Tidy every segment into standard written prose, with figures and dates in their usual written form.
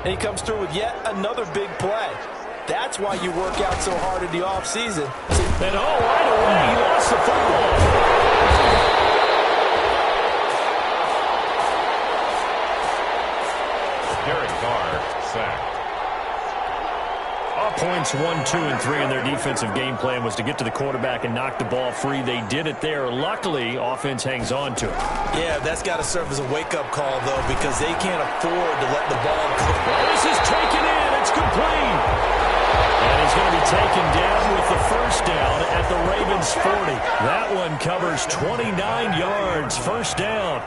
and he comes through with yet another big play. That's why you work out so hard in the offseason. And right away, he lost the football. Derek Carr, sacked. Points 1, 2, and 3 in their defensive game plan was to get to the quarterback and knock the ball free. They did it there. Luckily, offense hangs on to it. Yeah, that's got to serve as a wake-up call, though, because they can't afford to let the ball go. Well, this is taken in. It's complete. And he's going to be taken down with the first down at the Ravens' 40. That one covers 29 yards. First down.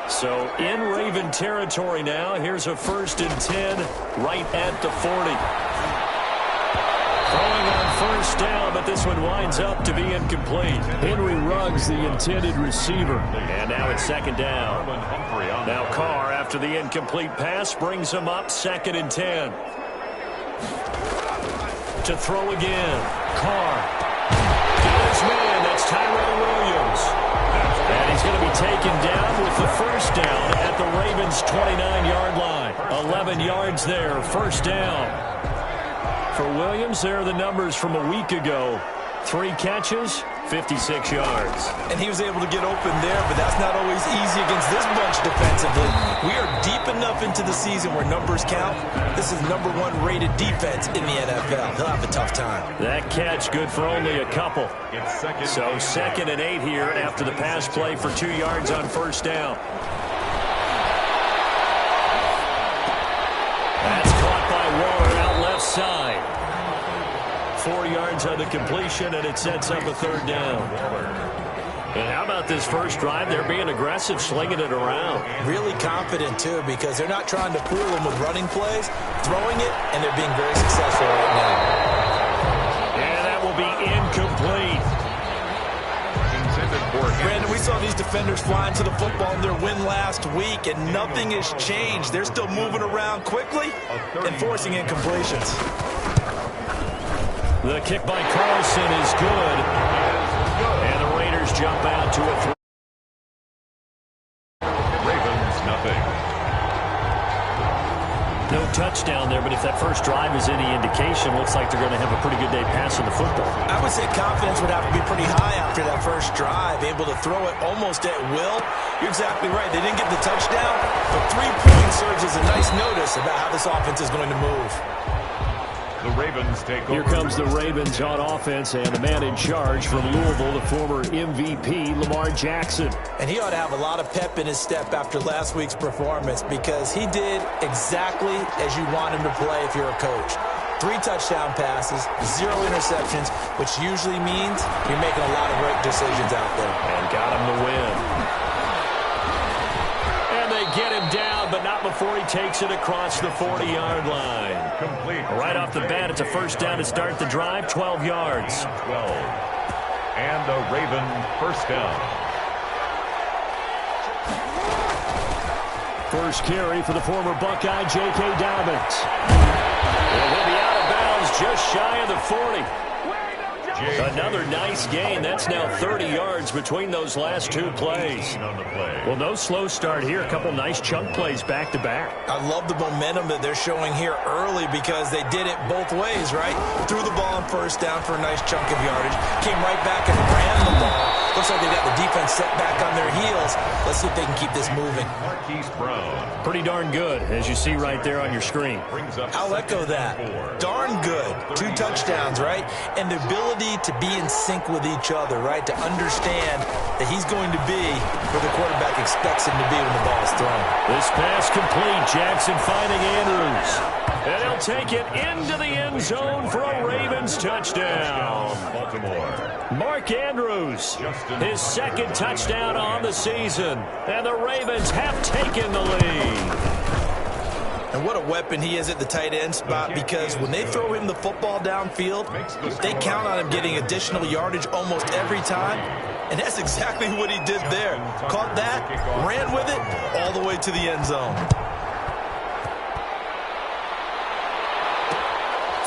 So in Raven territory now. Here's a 1st and 10 right at the 40. Throwing on first down, but this one winds up to be incomplete. Henry Ruggs, the intended receiver. And now it's 2nd down. Now Carr, after the incomplete pass, brings him up 2nd and 10. To throw again. Carr. Got his man. That's Tyrell Williams. And he's going to be taken down with the first down at the Ravens' 29-yard line. 11 yards there. First down. For Williams, there are the numbers from a week ago. 3 catches, 56 yards. And he was able to get open there, but that's not always easy against this bunch defensively. We are deep enough into the season where numbers count. This is #1 rated defense in the NFL. He'll have a tough time. That catch good for only a couple. So 2nd and 8 here after the pass play for 2 yards on first down. That's caught by Waller out left side. 4 yards on the completion, and it sets up a 3rd down. And how about this first drive? They're being aggressive, slinging it around. Really confident, too, because they're not trying to fool them with running plays, throwing it, and they're being very successful right now. And that will be incomplete. Brandon, we saw these defenders flying to the football in their win last week, and nothing has changed. They're still moving around quickly and forcing incompletions. The kick by Carlson is good. And the Raiders jump out to a 3. Ravens, nothing. No touchdown there, but if that first drive is any indication, looks like they're going to have a pretty good day passing the football. I would say confidence would have to be pretty high after that first drive, able to throw it almost at will. You're exactly right. They didn't get the touchdown, but 3 points serves as a nice notice about how this offense is going to move. The Ravens take over. Here comes the Ravens on offense, and the man in charge from Louisville, the former MVP, Lamar Jackson. And he ought to have a lot of pep in his step after last week's performance, because he did exactly as you want him to play if you're a coach. 3 touchdown passes, 0 interceptions, which usually means you're making a lot of great decisions out there. And got him the win. And they get him down, but not before he takes it across the 40-yard line. Complete. Right off the bat, it's a first down to start the drive, 12 yards. 12. And the Raven first down. First carry for the former Buckeye, J.K. Dobbins. And he'll be out of bounds just shy of the 40. Another nice gain. That's now 30 yards between those last 2 plays. Well, no slow start here. A couple nice chunk plays back-to-back. I love the momentum that they're showing here early, because they did it both ways, right? Threw the ball on first down for a nice chunk of yardage. Came right back and ran the ball. Looks like they got the defense set back on their heels. Let's see if they can keep this moving. Marquise Brown. Pretty darn good, as you see right there on your screen. I'll echo that. Darn good. 2 touchdowns, right? And the ability to be in sync with each other, right? To understand that he's going to be where the quarterback expects him to be when the ball is thrown. This pass complete. Jackson finding Andrews. And he'll take it into the end zone for a Ravens touchdown. Baltimore. Mark Andrews, his 2nd touchdown on the season. And the Ravens have taken the lead. And what a weapon he is at the tight end spot, because when they throw him the football downfield, they count on him getting additional yardage almost every time. And that's exactly what he did there. Caught that, ran with it, all the way to the end zone.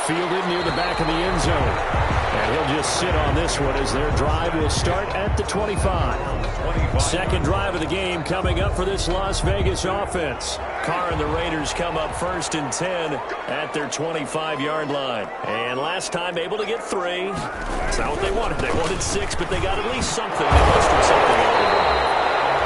Fielded near the back of the end zone. And He'll just sit on this one as their drive will start at the 25. Second drive of the game coming up for this Las Vegas offense. Carr and the Raiders come up 1st and 10 at their 25-yard line. And last time able to get 3. That's not what they wanted. They wanted 6, but they got at least something. They mustered something out of it.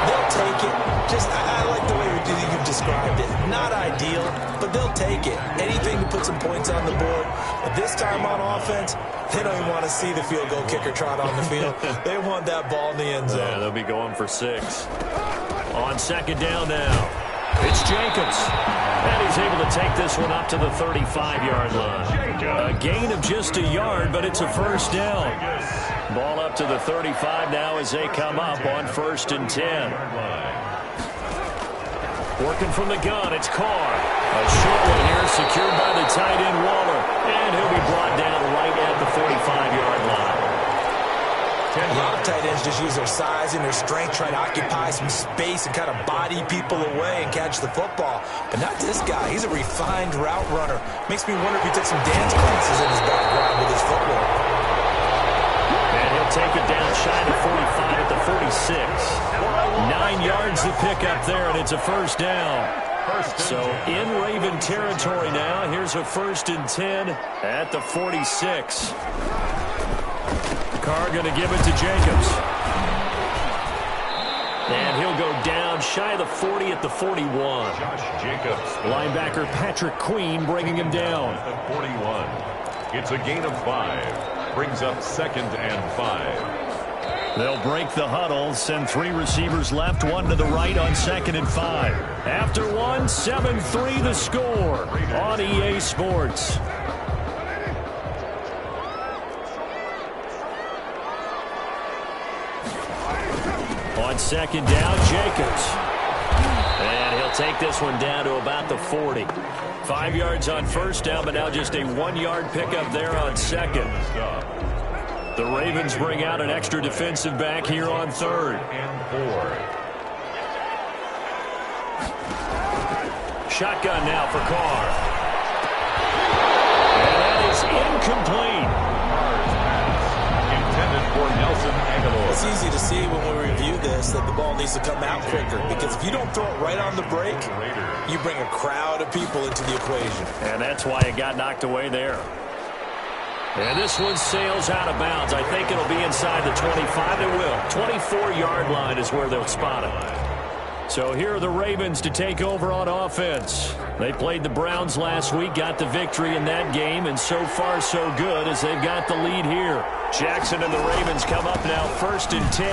They'll take it. I like the way you've described it. Not ideal, but they'll take it. Anything to put some points on the board. But this time on offense, they don't even want to see the field goal kicker trot on the field. They want that ball in the end zone. Yeah, they'll be going for 6. On second down now, it's Jacobs. And he's able to take this one up to the 35-yard line. A gain of just a yard, but it's a first down. Ball up to the 35 now as they come up on 1st and 10. Working from the gun, it's Carr. A short one here secured by the tight end Waller. And he'll be brought down right at the 45-yard line. A lot of tight ends just use their size and their strength, try to occupy some space and kind of body people away and catch the football. But not this guy. He's a refined route runner. Makes me wonder if he took some dance classes in his background with his footwork. And he'll take it down shy of 45 at the 46. 9 yards to pick up there, and it's a first down. So in Raven territory now. Here's a 1st and 10 at the 46. Carr going to give it to Jacobs. And he'll go down shy of the 40 at the 41. Josh Jacobs. Linebacker Patrick Queen bringing him down. At the 41. It's a gain of 5. Brings up 2nd and 5. They'll break the huddle, send 3 receivers left, 1 to the right on 2nd and 5. After 1, 7-3 the score on EA Sports. On second down, Jacobs. And he'll take this one down to about the 40. 5 yards on first down, but now just a 1-yard pickup there on second. The Ravens bring out an extra defensive back here on 3rd and 4. Shotgun now for Carr. And that is incomplete. Intended for Nelson Aguilar. It's easy to see when we review this that the ball needs to come out quicker, because if you don't throw it right on the break, you bring a crowd of people into the equation. And that's why it got knocked away there. And this one sails out of bounds. I think it'll be inside the 25. It will. 24-yard line is where they'll spot it. So here are the Ravens to take over on offense. They played the Browns last week, got the victory in that game, and so far so good as they've got the lead here. Jackson and the Ravens come up now 1st and 10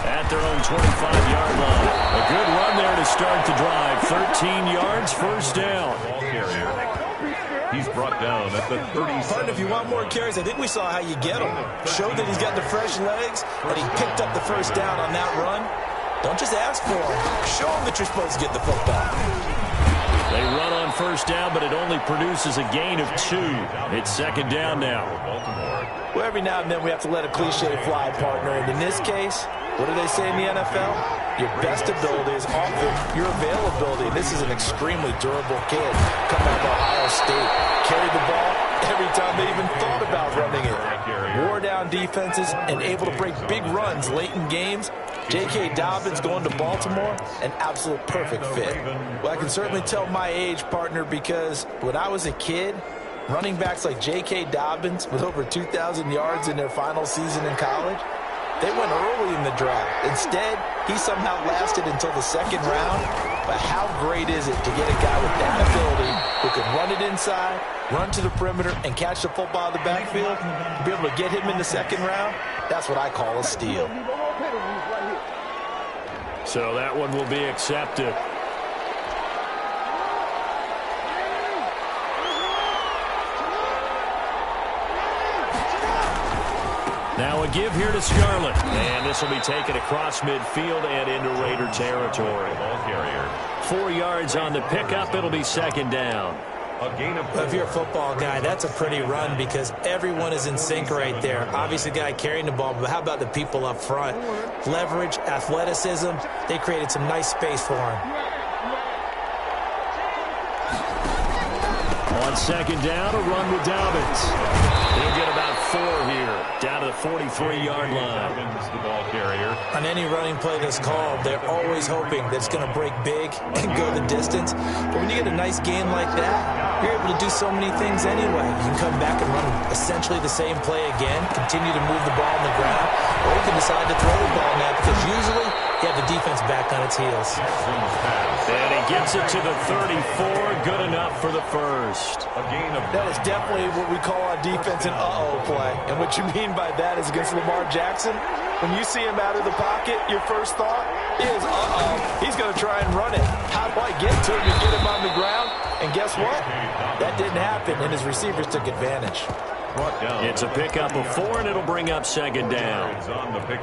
at their own 25-yard line. A good run there to start the drive. 13 yards, first down. Ball carrier. He's brought down at the 37. Pardon, if you want more carries, I think we saw how you get him. Showed that he's got the fresh legs, and he picked up the first down on that run. Don't just ask for him. Show him that you're supposed to get the football. They run on first down, but it only produces a gain of 2. It's second down now. Well, every now and then we have to let a cliche fly, partner. And in this case, what do they say in the NFL? Your best ability is often your availability. This is an extremely durable kid coming out of Ohio State. Carried the ball every time they even thought about running it. Wore down defenses and able to break big runs late in games. J.K. Dobbins going to Baltimore, an absolute perfect fit. Well, I can certainly tell my age, partner, because when I was a kid, running backs like J.K. Dobbins with over 2,000 yards in their final season in college, they went early in the draft. Instead, he somehow lasted until the 2nd round. But how great is it to get a guy with that ability who can run it inside, run to the perimeter, and catch the football in the backfield? To be able to get him in the 2nd round, that's what I call a steal. So that one will be accepted. Now a give here to Scarlett. And this will be taken across midfield and into Raider territory. Ball carrier. 4 yards on the pickup. It'll be second down. A gain of 4. If you're a football guy, that's a pretty run because everyone is in sync right there. Obviously, the guy carrying the ball, but how about the people up front? Leverage, athleticism, they created some nice space for him. On second down, a run with Dobbins. He'll get about 4 here, down to the 43-yard line. The ball carrier. On any running play that's called, they're always hoping that it's going to break big and go the distance. But when you get a nice game like that, you're able to do so many things anyway. You can come back and run essentially the same play again, continue to move the ball on the ground, or you can decide to throw the ball now because usually you have the defense back on its heels. And he gets it to the 34, good enough for the first. That is definitely what we call on defense an uh-oh play. And what you mean by that is against Lamar Jackson, when you see him out of the pocket, your first thought is, uh-oh, he's going to try and run it. How do I get to him and get him on the ground? And guess what? That didn't happen, and his receivers took advantage. It's a pickup of 4, and it'll bring up second down.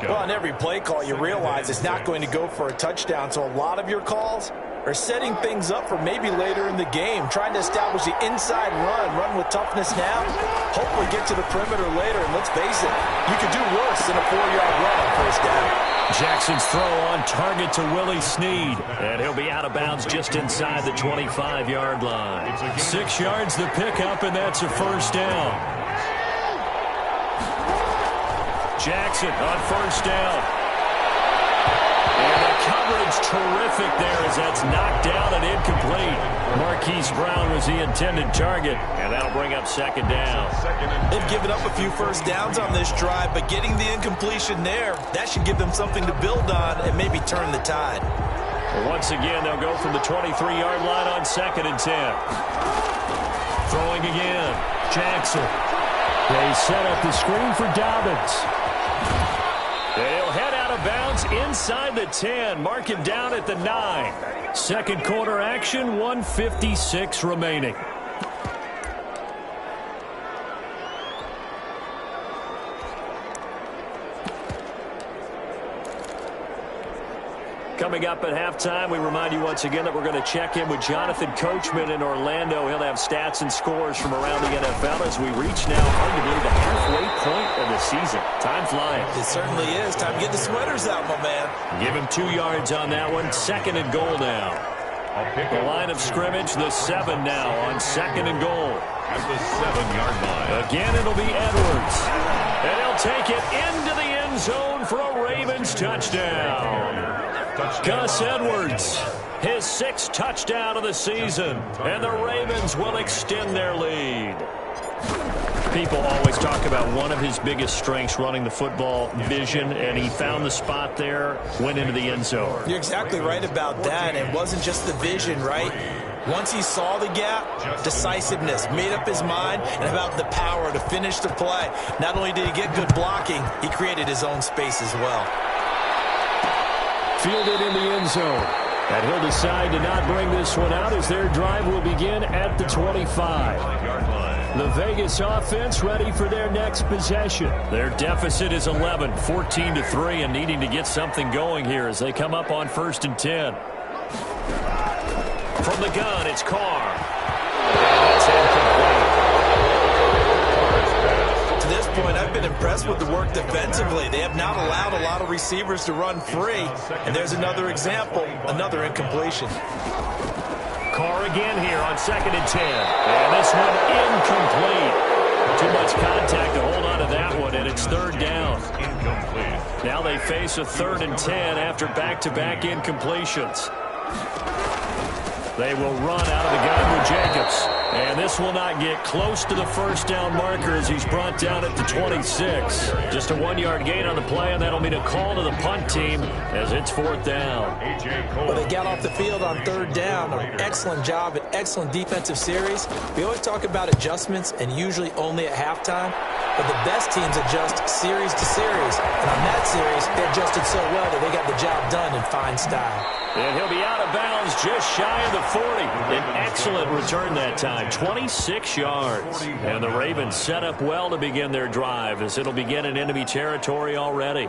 Well, on every play call, you realize it's not going to go for a touchdown, so a lot of your calls are setting things up for maybe later in the game, trying to establish the inside run with toughness now, hopefully get to the perimeter later, and let's face it, you could do worse than a 4-yard run on first down. Jackson's throw on target to Willie Snead, and he'll be out of bounds just inside the 25-yard line. 6 yards the pickup, and that's a first down. Jackson on first down. And the coverage terrific there as that's knocked down and incomplete. Marquise Brown was the intended target, and that'll bring up second down. They've given up a few first downs on this drive, but getting the incompletion there, that should give them something to build on and maybe turn the tide. Well, once again, they'll go from the 23-yard line on second and 10. Throwing again. Jackson. They set up the screen for Dobbins. They'll head out of bounds inside the 10. Mark him down at the 9. Second quarter action, 1:56 remaining. Coming up at halftime, we remind you once again that we're going to check in with Jonathan Coachman in Orlando. He'll have stats and scores from around the NFL as we reach now arguably the halfway point of the season. Time flying. It certainly is. Time to get the sweaters out, my man. Give him 2 yards on that one. Second and goal now. The line of scrimmage, the 7 now on second and goal. At the 7-yard line. Again, it'll be Edwards. And he'll take it into the end zone for a Ravens touchdown. Gus Edwards, his 6th touchdown of the season, and the Ravens will extend their lead. People always talk about one of his biggest strengths running the football, vision, and he found the spot there, went into the end zone. You're exactly right about that. It wasn't just the vision, right? Once he saw the gap, decisiveness, made up his mind, and about the power to finish the play. Not only did he get good blocking, he created his own space as well. Fielded in the end zone. And he'll decide to not bring this one out as their drive will begin at the 25. The Vegas offense ready for their next possession. Their deficit is 11, 14-3, and needing to get something going here as they come up on first and 10. From the gun, it's Carr. That's incomplete. To this point, I've been impressed with the work defensively. They have not allowed a lot of receivers to run free. And there's another example, another incompletion. Carr again here on second and 10. And this one incomplete. Too much contact to hold on to that one, and it's third down. Incomplete. Now they face a 3rd and 10 after back-to-back incompletions. They will run out of the gun with Jacobs. And this will not get close to the first down marker as he's brought down at the 26. Just a 1-yard gain on the play, and that'll mean a call to the punt team as it's 4th down. Well, they got off the field on 3rd down. An excellent job, an excellent defensive series. We always talk about adjustments, and usually only at halftime. But the best teams adjust series to series. And on that series, they adjusted so well that they got the job done in fine style. And he'll be out of bounds just shy of the 40. An excellent return that time, 26 yards. And the Ravens set up well to begin their drive as it'll begin in enemy territory already.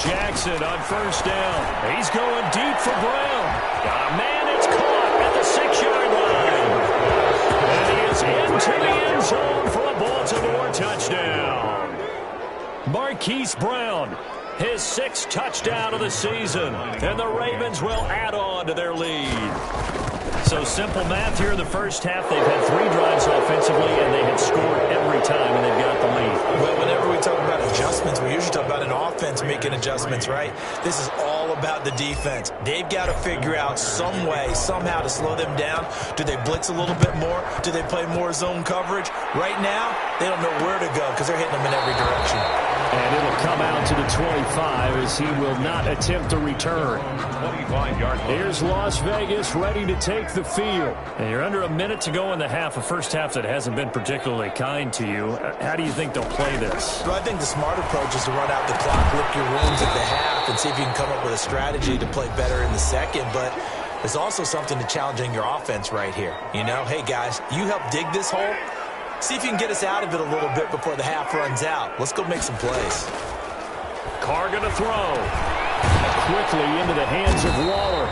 Jackson on first down. He's going deep for Brown. Man, it's caught at the 6-yard line. Marquise Brown, his 6th touchdown of the season, and the Ravens will add on to their lead. So simple math here in the first half. They've had 3 drives offensively, and they had scored every time, and they've got the lead. Well, whenever we talk about adjustments, we usually talk about an offense making adjustments, right? This is all about the defense. They've got to figure out some way, somehow to slow them down. Do they blitz a little bit more? Do they play more zone coverage? Right now, they don't know where to go because they're hitting them in every direction. And it'll come out to the 25 as he will not attempt to return. 25-yard line. Here's Las Vegas ready to take the field. And you're under a minute to go in the half, a first half that hasn't been particularly kind to you. How do you think they'll play this? Well, I think the smart approach is to run out the clock, lick your wounds at the half, and see if you can come up with a strategy to play better in the second. But there's also something to challenging your offense right here. You know, hey, guys, you help dig this hole. See if you can get us out of it a little bit before the half runs out. Let's go make some plays. Carr going to throw. Quickly into the hands of Waller.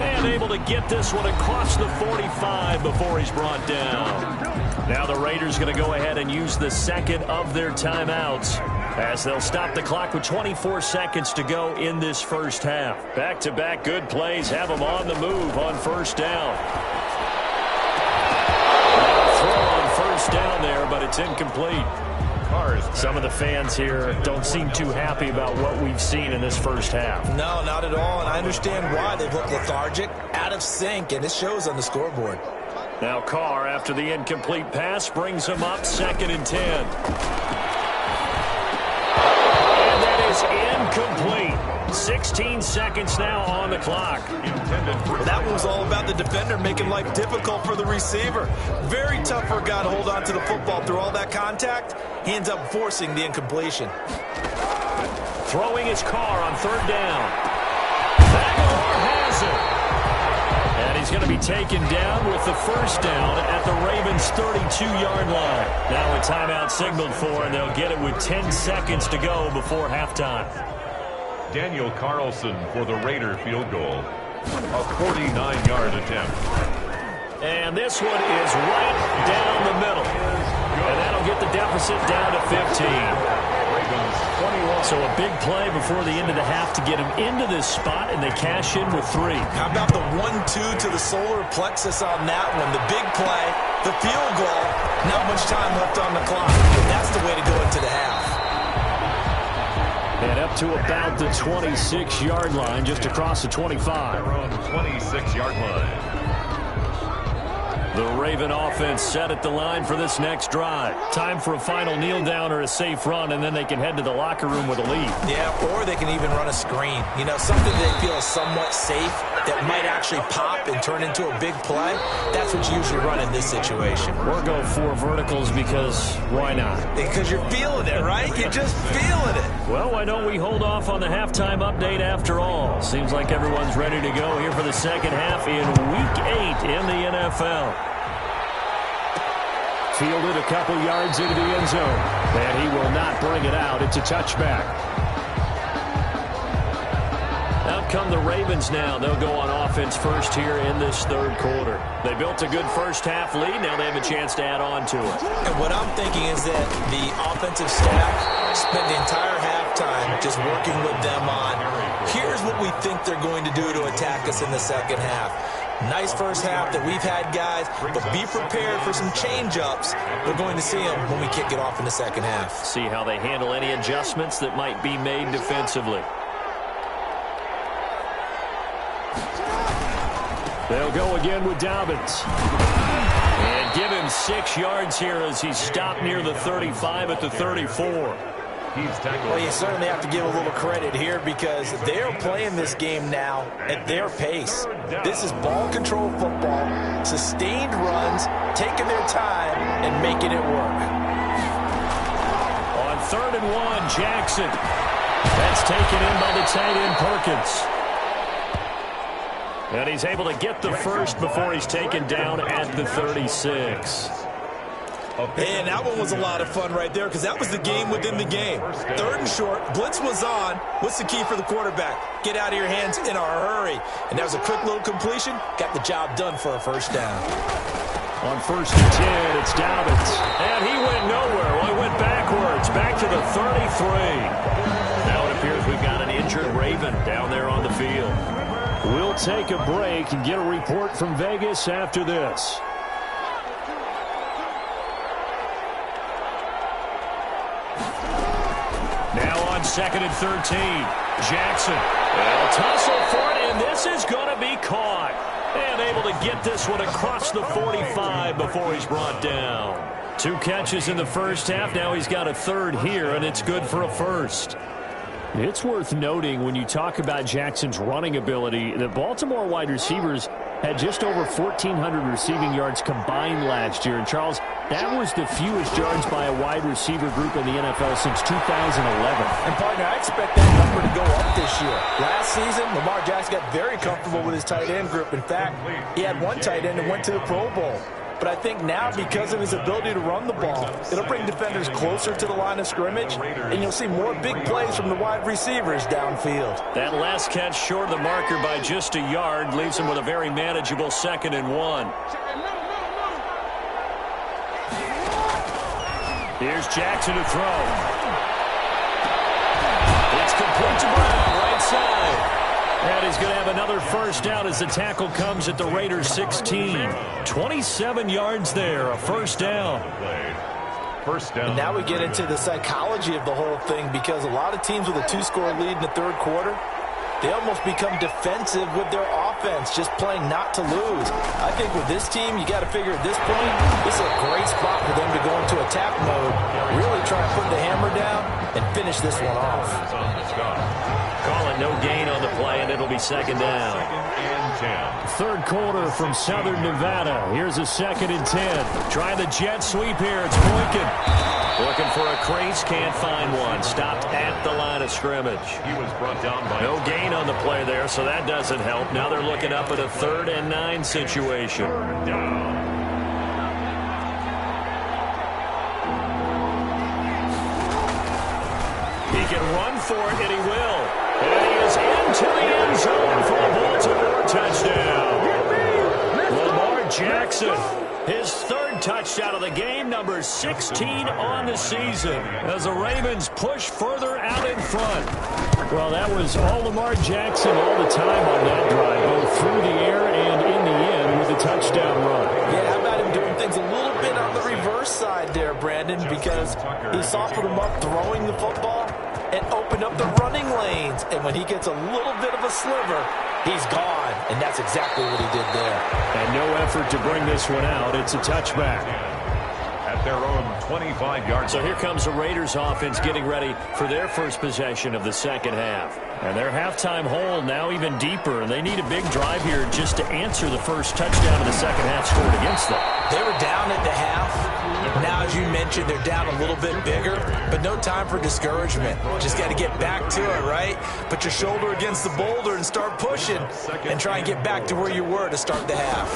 And able to get this one across the 45 before he's brought down. Now the Raiders going to go ahead and use the second of their timeouts as they'll stop the clock with 24 seconds to go in this first half. Back-to-back good plays have them on the move on first down. First down there, but it's incomplete. Some of the fans here don't seem too happy about what we've seen in this first half. No, not at all, and I understand why. They've looked lethargic, out of sync, and it shows on the scoreboard. Now Carr, after the incomplete pass, brings him up 2nd and 10. And that is incomplete. 16 seconds now on the clock. That one was all about the defender making life difficult for the receiver. Very tough for a guy to hold on to the football through all that contact. He ends up forcing the incompletion. Throwing his Carr on 3rd down. That has it. And he's going to be taken down with the first down at the Ravens' 32-yard line. Now a timeout signaled for, and they'll get it with 10 seconds to go before halftime. Daniel Carlson for the Raider field goal. A 49-yard attempt. And this one is right down the middle. And that'll get the deficit down to 15. So a big play before the end of the half to get him into this spot, and they cash in with 3. How about the 1-2 to the solar plexus on that one? The big play, the field goal, not much time left on the clock. That's the way to go into the half. And up to about the 26-yard line, just across the 25. 26-yard line. The Raven offense set at the line for this next drive. Time for a final kneel down or a safe run, and then they can head to the locker room with a lead. Yeah, or they can even run a screen. You know, something they feel is somewhat safe that might actually pop and turn into a big play. That's what you usually run in this situation. Or go 4 verticals because why not? Because you're feeling it, right? You're just feeling it. Well, why don't we hold off on the halftime update after all? Seems like everyone's ready to go here for the second half in Week 8 in the NFL. Fielded a couple yards into the end zone. And he will not bring it out. It's a touchback. Out come the Ravens now. They'll go on offense first here in this 3rd quarter. They built a good first half lead. Now they have a chance to add on to it. And what I'm thinking is that the offensive staff spent the entire halftime just working with them on, here's what we think they're going to do to attack us in the second half. Nice first half that we've had, guys, but be prepared for some change-ups. We're going to see them when we kick it off in the second half. See how they handle any adjustments that might be made defensively. They'll go again with Dobbins. And give him 6 yards here as he's stopped near the 35 at the 34. Well, you certainly have to give a little credit here because they're playing this game now at their pace. This is ball control football, sustained runs, taking their time, and making it work. On 3rd and 1, Jackson. That's taken in by the tight end Perkins. And he's able to get the first before he's taken down at the 36. And that one was a lot of fun right there because that was the game within the game. 3rd and short, blitz was on. What's the key for the quarterback? Get out of your hands in a hurry. And that was a quick little completion. Got the job done for a first down. On 1st and 10, it's Dobbins. And he went nowhere. Well, he went backwards, back to the 33. Now it appears we've got an injured Raven down there on the field. We'll take a break and get a report from Vegas after this. Now on 2nd and 13, Jackson. They'll tussle for it, and this is going to be caught. And able to get this one across the 45 before he's brought down. 2 catches in the first half. Now he's got a 3rd here, and it's good for a 1st. It's worth noting when you talk about Jackson's running ability, the Baltimore wide receivers had just over 1,400 receiving yards combined last year. And, Charles, that was the fewest yards by a wide receiver group in the NFL since 2011. And, partner, I expect that number to go up this year. Last season, Lamar Jackson got very comfortable with his tight end group. In fact, he had 1 tight end that went to the Pro Bowl. But I think now, because of his ability to run the ball, it'll bring defenders closer to the line of scrimmage, and you'll see more big plays from the wide receivers downfield. That last catch short of the marker by just a yard leaves him with a very manageable 2nd and 1. Here's Jackson to throw. It's complete to Brown, right side. And he's going to have another 1st down as the tackle comes at the Raiders' 16. 27 yards there, a 1st down. And now we get into the psychology of the whole thing, because a lot of teams with a 2-score lead in the 3rd quarter, they almost become defensive with their offense, just playing not to lose. I think with this team, you got to figure at this point, this is a great spot for them to go into attack mode, really try and put the hammer down and finish this one off. Call it no gain on the play, and it'll be 2nd down. 3rd quarter from Southern Nevada. Here's a 2nd and 10. Trying the jet sweep here. It's Boykin. Looking for a crease, can't find one. Stopped at the line of scrimmage. He was brought down by no gain on the play there, so that doesn't help. Now they're looking up at a 3rd and 9 situation. He can run for it, and he will. And he is into the end zone for a Baltimore touchdown. Lamar Jackson, his 3rd touchdown of the game, number 16 on the season, as the Ravens push further out in front. Well, that was all Lamar Jackson all the time on that drive, both through the air and in the end with a touchdown run. Yeah, how about him doing things a little bit on the reverse side there, Brandon, because he softened him up throwing the football and opened up the running lanes. And when he gets a little bit of a sliver, he's gone. And that's exactly what he did there. And no effort to bring this one out. It's a touchback. At their own 25-yard. So here comes the Raiders offense getting ready for their first possession of the 2nd half. And their halftime hole now even deeper. And they need a big drive here just to answer the first touchdown of the 2nd half scored against them. They were down at the half. Now, as you mentioned, they're down a little bit bigger, but no time for discouragement. Just got to get back to it, right? Put your shoulder against the boulder and start pushing and try and get back to where you were to start the half.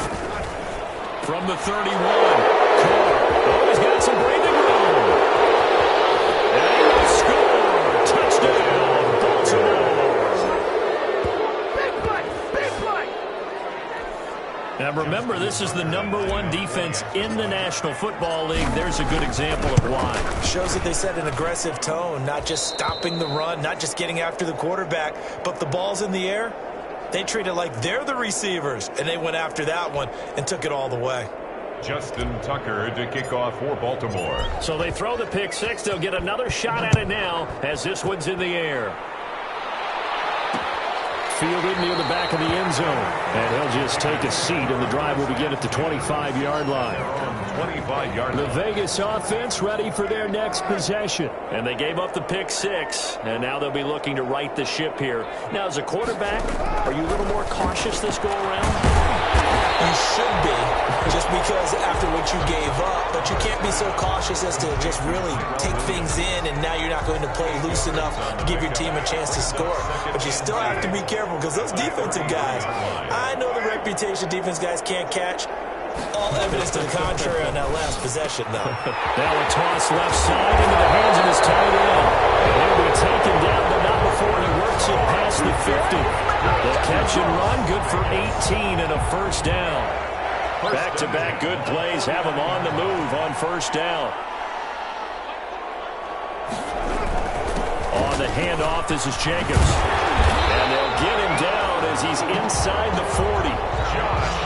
From the 31, oh, he's got some breathing room. And he will score. Touchdown, Baltimore. Now remember, this is the #1 defense in the National Football League. There's a good example of why. Shows that they set an aggressive tone, not just stopping the run, not just getting after the quarterback, but the ball's in the air. They treat it like they're the receivers, and they went after that one and took it all the way. Justin Tucker to kick off for Baltimore. So they throw the pick 6. They'll get another shot at it now as this one's in the air. Fielded near the back of the end zone. And he'll just take a seat, and the drive will begin at the 25-yard line. 25-yard line. The Vegas offense ready for their next possession. And they gave up the pick 6, and now they'll be looking to right the ship here. Now, as a quarterback, are you a little more cautious this go-around? You should be, just because after what you gave up, but you can't be so cautious as to just really take things in, and now you're not going to play loose enough to give your team a chance to score. But you still have to be careful, because those defensive guys, I know the reputation defense guys can't catch. All evidence to the contrary on that last possession, though. Now a toss left side into the hands of his tight end. And he'll be taken down, but not before he works it past the 50. The catch and run, good for 18 and a first down. Back-to-back good plays have him on the move on first down. On the handoff, this is Jacobs. And they'll get him down as he's inside the 40.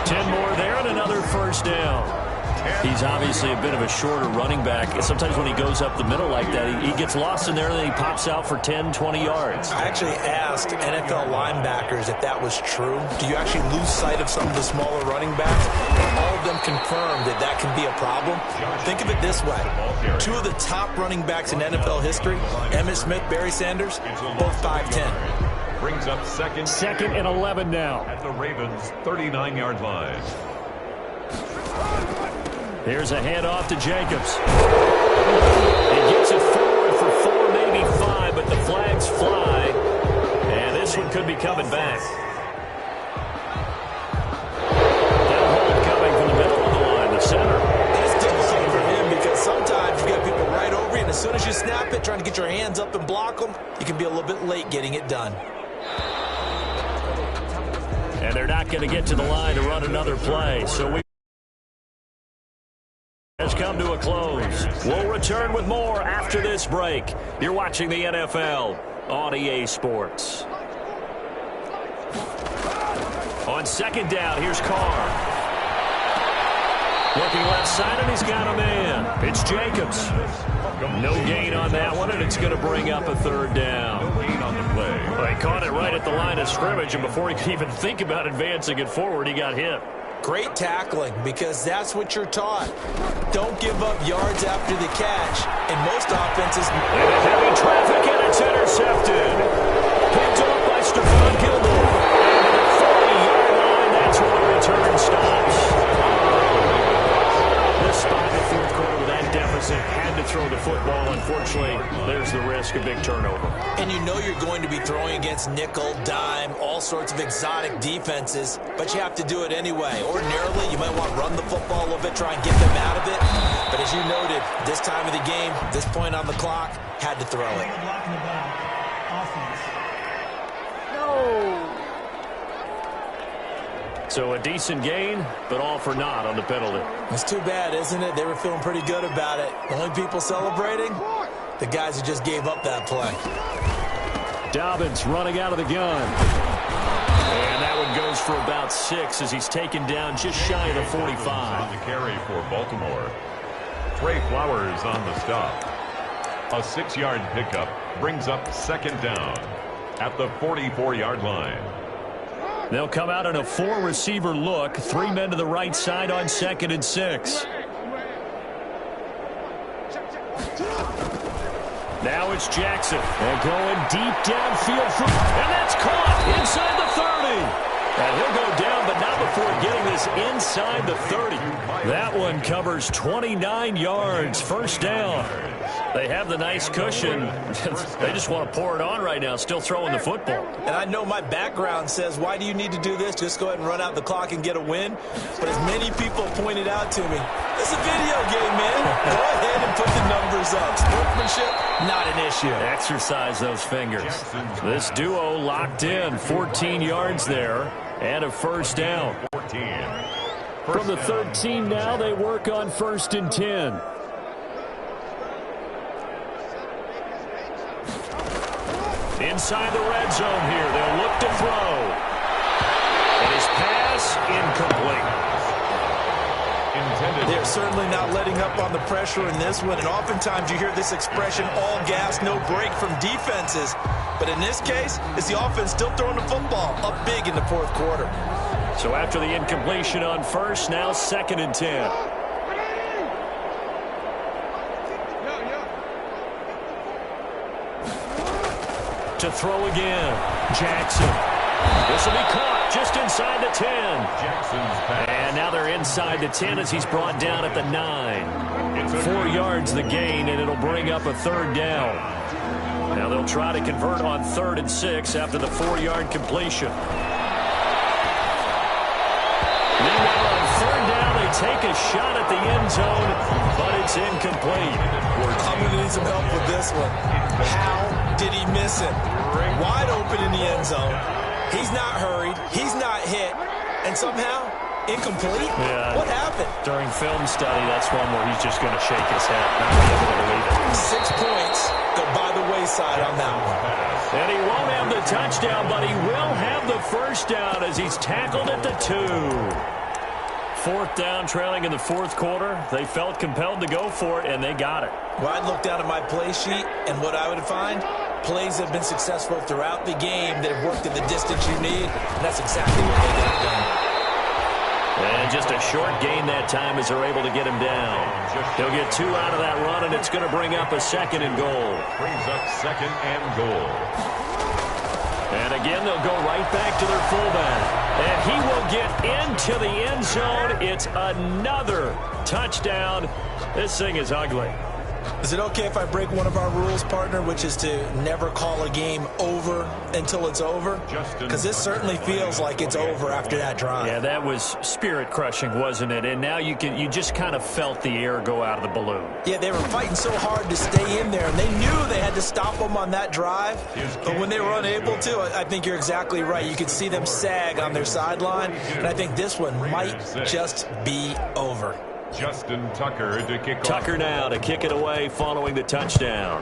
10 more there and another first down. He's obviously a bit of a shorter running back. Sometimes when he goes up the middle like that, he gets lost in there and then he pops out for 10, 20 yards. I actually asked NFL linebackers if that was true. Do you actually lose sight of some of the smaller running backs? And all of them confirmed that that can be a problem. Think of it this way. Two of the top running backs in NFL history, Emmitt Smith, Barry Sanders, both 5'10". Brings up second and 11 now. At the Ravens' 39-yard line. Here's a handoff to Jacobs. He gets it forward for 4, maybe 5, but the flags fly. And this one could be coming back. That hold coming from the middle of the line, the center. That's difficult for him because sometimes you got people right over you, and as soon as you snap it, trying to get your hands up and block them, you can be a little bit late getting it done. And they're not going to get to the line to run another play. So we has come to a close. We'll return with more after this break. You're watching the NFL on EA Sports. On second down, here's Carr. Looking left side, and he's got a man. It's Jacobs. No gain on that one, and it's going to bring up a third down. No gain on the play. Well, he caught it right at the line of scrimmage, and before he could even think about advancing it forward, he got hit. Great tackling, because that's what you're taught. Don't give up yards after the catch. In most offenses, heavy traffic, and it's intercepted. Picked up by Stephon Gilmore. And at the 40-yard line, that's where the return stops. This spot in the fourth quarter with that deficit had to throw the football. Unfortunately, there's the risk of big turnover. and you know you're going to be throwing against nickel, dime, all sorts of exotic defenses, but you have to do it anyway. Ordinarily, you might want to run the football a little bit, try and get them out of it. But as you noted, this time of the game, this point on the clock, had to throw it. So a decent gain, but all for naught on the penalty. It's too bad, isn't it? They were feeling pretty good about it. The only people celebrating? The guys who just gave up that play. Dobbins running out of the gun. And that one goes for about 6 as he's taken down just shy of the 45. On the carry for Baltimore. Trey Flowers on the stop. A 6-yard pickup brings up second down at the 44-yard line. They'll come out in a 4-receiver look. 3 men to the right side on 2nd and 6. Now it's Jackson. And going deep downfield. And that's caught inside the 30. And he'll go down, but not before getting this inside the 30. That one covers 29 yards. First down. They have the nice cushion. They just want to pour it on right now, still throwing the football. And I know my background says, why do you need to do this? Just go ahead and run out the clock and get a win. But as many people pointed out to me, it's a video game, man. Go ahead and put the numbers up. Sportsmanship, not an issue. Exercise those fingers. This duo locked in. 14 yards there and a first down. From the 13 now, they work on 1st and 10. Inside the red zone here. They'll look to throw. And his pass incomplete. They're certainly not letting up on the pressure in this one. And oftentimes you hear this expression, all gas, no break from defenses. But in this case, it's the offense still throwing the football up big in the 4th quarter. So after the incompletion on 1st, now 2nd and 10. To throw again. Jackson. This will be caught just inside the 10. Jackson's pass. And now they're inside the 10 as he's brought down at the 9. 4 yards the gain, and it'll bring up a 3rd down. Now they'll try to convert on 3rd and 6 after the 4-yard completion. Meanwhile, on 3rd down, they take a shot at the end zone, but it's incomplete. I'm going to need some help with this one. How did he miss it? Wide open in the end zone. He's not hurried. He's not hit. And somehow, Incomplete? Yeah. What happened? During film study, that's one where he's just going to shake his head, not be able to believe it. 6 points go by the wayside on that one. And he won't have the touchdown, but he will have the first down as he's tackled at the 2. Fourth down, trailing in the fourth quarter. They felt compelled to go for it, and they got it. Well, I'd look down at my play sheet, and what I would find, plays have been successful throughout the game that have worked in the distance you need, and that's exactly what they got done. And just a short gain that time as they're able to get him down. He'll get 2 out of that run, and it's going to bring up a 2nd and goal. Brings up 2nd and goal. And again, they'll go right back to their fullback. And he will get into the end zone. It's another touchdown. This thing is ugly. Is it okay if I break one of our rules, partner, which is to never call a game over until it's over? Because this certainly feels like it's over after that drive. Yeah, that was spirit-crushing, wasn't it? And now you just kind of felt the air go out of the balloon. Yeah, they were fighting so hard to stay in there, and they knew they had to stop them on that drive. But when they were unable to, I think you're exactly right. You could see them sag on their sideline, and I think this one might just be over. Justin Tucker to kick off. Tucker now to kick it away following the touchdown.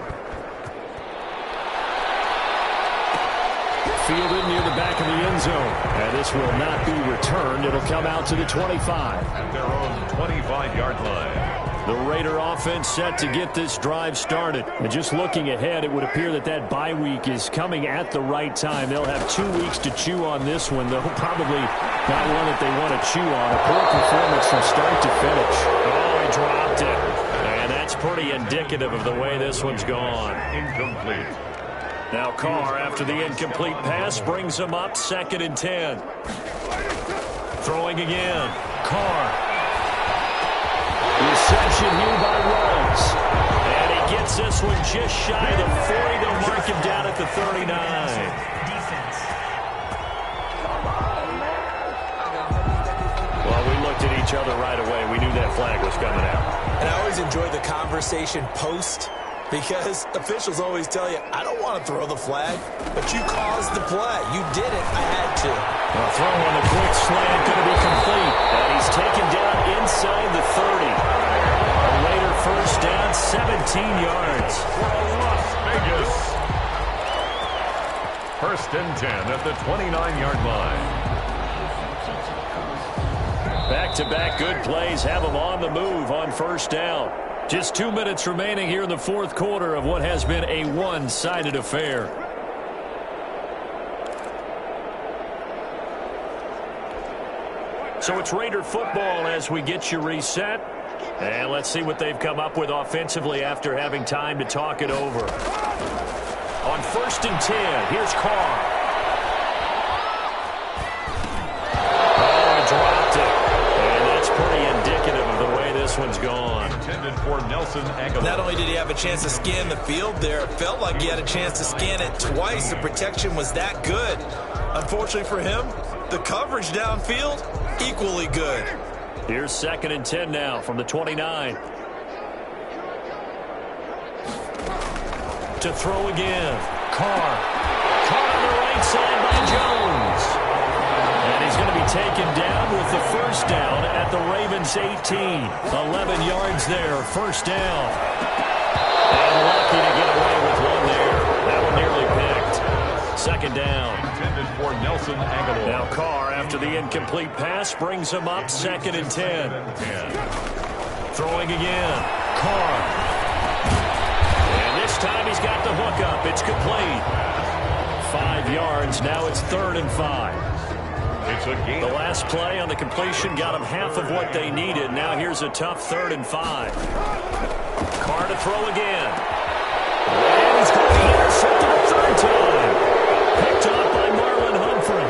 Fielded near the back of the end zone. And this will not be returned. It'll come out to the 25. At their own 25-yard line. The Raider offense set to get this drive started. And just looking ahead, it would appear that bye week is coming at the right time. They'll have 2 weeks to chew on this one, though probably not one that they want to chew on. A poor performance from start to finish. Oh, he dropped it. And that's pretty indicative of the way this one's gone. Incomplete. Now Carr, after the incomplete pass, brings him up 2nd and 10. Throwing again. Carr. Reception here by Rhodes. And he gets this one just shy of the 40. They'll mark him down at the 39. Well, we looked at each other right away. We knew that flag was coming out. And I always enjoy the conversation post, because officials always tell you, I don't want to throw the flag, but you caused the play. You did it. I had to. Well, throw on a quick slant, going to be complete. And he's taken down inside the 30. A Raider first down, 17 yards. Las Vegas. 1st and 10 at the 29-yard line. Back-to-back good plays have them on the move on first down. Just 2 minutes remaining here in the fourth quarter of what has been a one-sided affair. So it's Raider football as we get you reset. And let's see what they've come up with offensively after having time to talk it over. On 1st and 10, here's Carr. Oh, he dropped it. And that's pretty indicative of the way this one's gone. Intended for Nelson Aguilar. Not only did he have a chance to scan the field there, it felt like he had a chance to scan it twice. The protection was that good. Unfortunately for him, the coverage downfield, equally good. Here's 2nd and 10 now from the 29. To throw again. Carr. Caught on the right side by Jones. And he's going to be taken down with the first down at the Ravens 18. 11 yards there, first down. And lucky to get away with one there. That one nearly picked. 2nd down. Intended for Nelson Aguilar. Now Carr, after the incomplete pass, brings him up 2nd and 10. Throwing again. Carr. And this time he's got the hook up. It's complete. 5 yards. Now it's 3rd and 5. It's a gain. The last play on the completion got them half of what they needed. Now here's a tough 3rd and 5. Carr to throw again. And he's going to be intercepted a 3rd time. Picked off by Marlon Humphrey.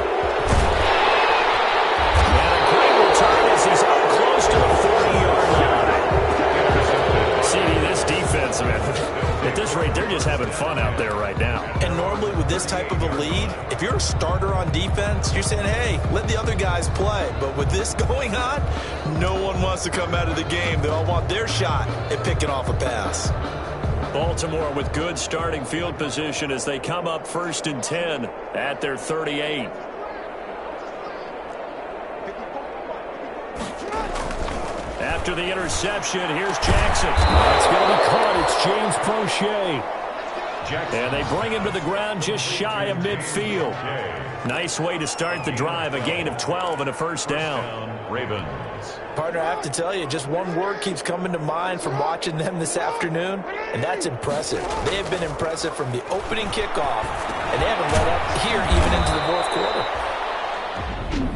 And a great return as he's up close to the 40-yard line. CD, this defense, man, at this rate, they're just having fun out there right now. And normally with this type of a lead, if you're a starter on defense, you're saying, hey, let the other guys play. But with this going on, no one wants to come out of the game. They all want their shot at picking off a pass. Baltimore with good starting field position as they come up 1st and 10 at their 38. After the interception, here's Jackson. It's going to be caught. It's James Prochet. And they bring him to the ground just shy of midfield. Nice way to start the drive, a gain of 12 and a first down. Ravens. Partner, I have to tell you, just one word keeps coming to mind from watching them this afternoon, and that's impressive. They have been impressive from the opening kickoff, and they haven't let up here even into the fourth quarter.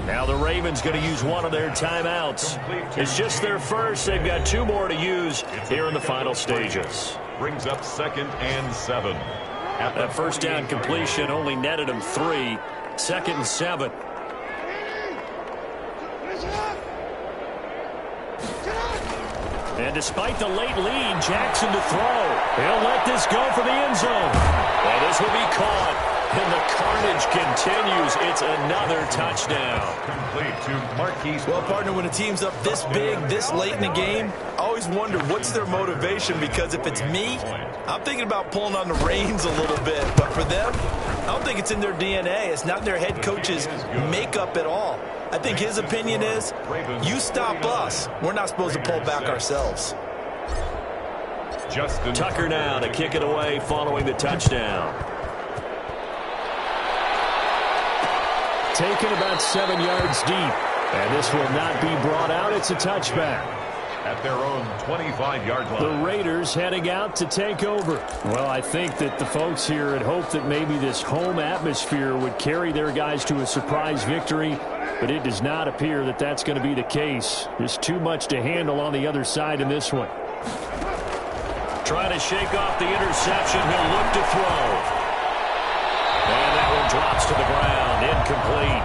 Now the Ravens going to use one of their timeouts. It's just their first. They've got 2 more to use here in the final stages. Brings up 2nd and 7. That first down completion only netted them 3. 2nd and 7. And despite the late lead, Jackson to throw. He'll let this go for the end zone. And this will be caught. And the carnage continues. It's another touchdown. Complete to Marquise. Well, partner, when a team's up this big, this late in the game, I always wonder what's their motivation, because if it's me, I'm thinking about pulling on the reins a little bit. But for them, I don't think it's in their DNA. It's not their head coach's makeup at all. I think his opinion is, you stop us, we're not supposed to pull back ourselves. Justin Tucker now to kick it away following the touchdown. Taken about 7 yards deep. And this will not be brought out. It's a touchback. At their own 25-yard line. The Raiders heading out to take over. Well, I think that the folks here had hoped that maybe this home atmosphere would carry their guys to a surprise victory, but it does not appear that that's going to be the case. There's too much to handle on the other side in this one. Trying to shake off the interception. He'll look to throw. And that one drops to the ground. Incomplete.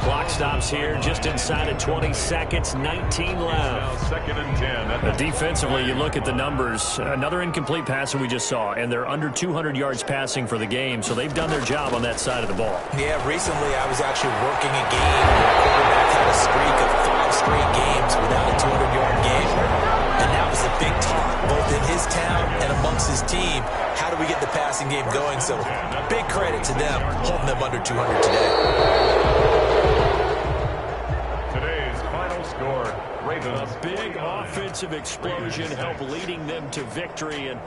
Clock stops here just inside of 20 seconds. 19 left. 2nd and 10. Defensively, you look at the numbers. Another incomplete pass that we just saw, and they're under 200 yards passing for the game, so they've done their job on that side of the ball. Yeah, recently I was actually working a game where quarterbacks had a streak of 5 straight games without a 200-yard game. And that was the big talk, both in his town and amongst his team. How do we get the passing game going? So big credit to them, holding them under 200 today. Today's final score, Ravens. A big offensive explosion helped leading them to victory. And